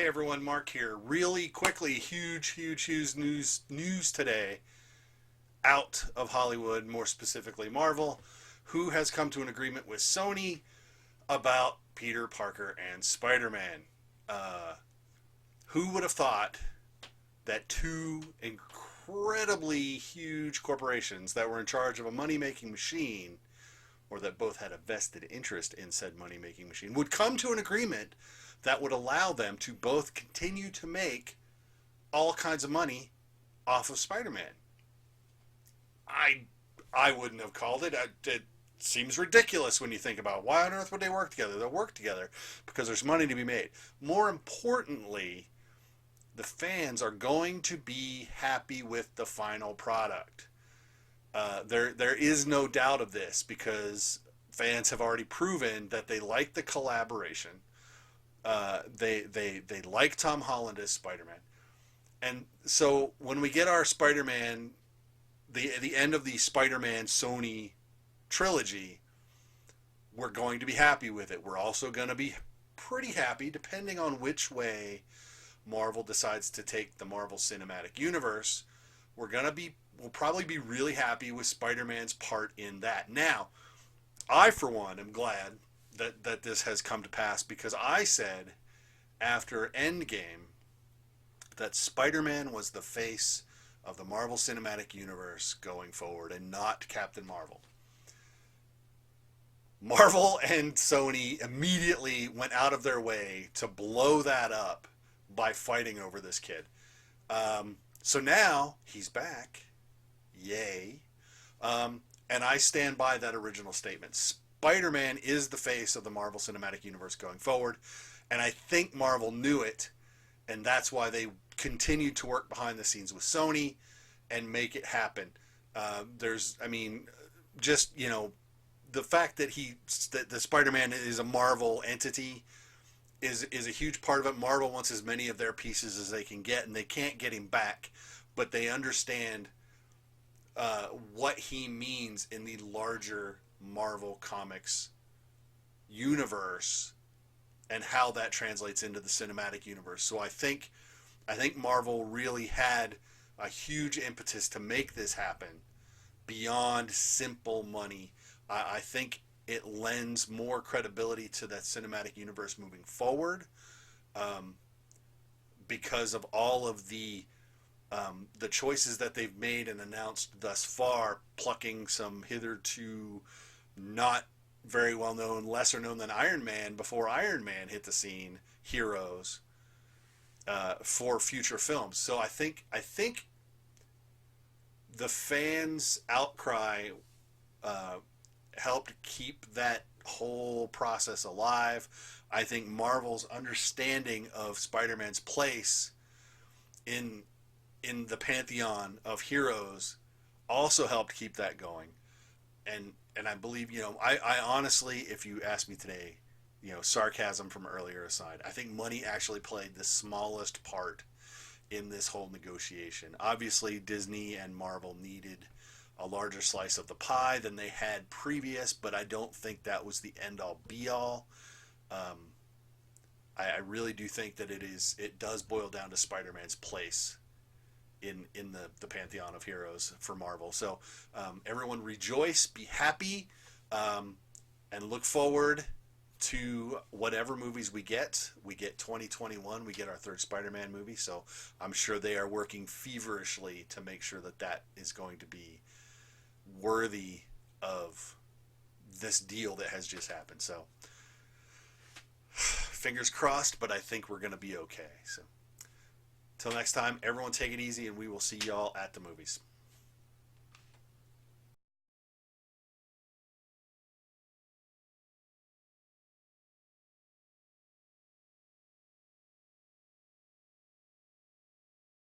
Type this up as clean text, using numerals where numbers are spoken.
Hey everyone, Mark here. Really quickly, huge news today out of Hollywood, more specifically Marvel, who has come to an agreement with Sony about Peter Parker and Spider-Man. Uh, who would have thought that two incredibly huge corporations that were in charge of a money-making machine, or that both had a vested interest in said money-making machine, would come to an agreement that would allow them to both continue to make all kinds of money off of Spider-Man. I I wouldn't have called it. It seems ridiculous when you think about it. Why on earth would they work together? They'll work together because there's money to be made. More importantly, the fans are going to be happy with the final product. There is no doubt of this because fans have already proven that they like the collaboration. They like Tom Holland as Spider-Man, and so when we get our Spider-Man, the end of the Spider-Man Sony trilogy, we're going to be happy with it. We're also going to be pretty happy, depending on which way Marvel decides to take the Marvel Cinematic Universe. We'll probably be really happy with Spider-Man's part in that. Now, I for one am glad that this has come to pass because I said after Endgame that Spider-Man was the face of the Marvel Cinematic Universe going forward and not Captain Marvel. Marvel and Sony immediately went out of their way to blow that up by fighting over this kid. So now he's back. Yay. And I stand by that original statement. Spider-Man is the face of the Marvel Cinematic Universe going forward. And I think Marvel knew it. And that's why they continued to work behind the scenes with Sony and make it happen. The fact that the Spider-Man is a Marvel entity is a huge part of it. Marvel wants as many of their pieces as they can get, and they can't get him back, but they understand what he means in the larger Marvel Comics universe and how that translates into the cinematic universe. So I think Marvel really had a huge impetus to make this happen beyond simple money. I think it lends more credibility to that cinematic universe moving forward, because of all of the choices that they've made and announced thus far, plucking some hitherto not very well known, lesser known than Iron Man before Iron Man hit the scene, heroes for future films. So I think the fans' outcry helped keep that whole process alive. I think Marvel's understanding of Spider-Man's place in the pantheon of heroes also helped keep that going. And I believe, I honestly, if you ask me today, sarcasm from earlier aside, I think money actually played the smallest part in this whole negotiation. Obviously, Disney and Marvel needed a larger slice of the pie than they had previous, but I don't think that was the end-all be-all. I really do think that it does boil down to Spider-Man's place in the pantheon of heroes for Marvel. So everyone rejoice, be happy, and look forward to whatever movies we get. We get 2021, we get our third Spider-Man movie, so I'm sure they are working feverishly to make sure that is going to be worthy of this deal that has just happened. So fingers crossed, but I think we're going to be okay. So till next time, everyone take it easy, and we will see y'all at the movies.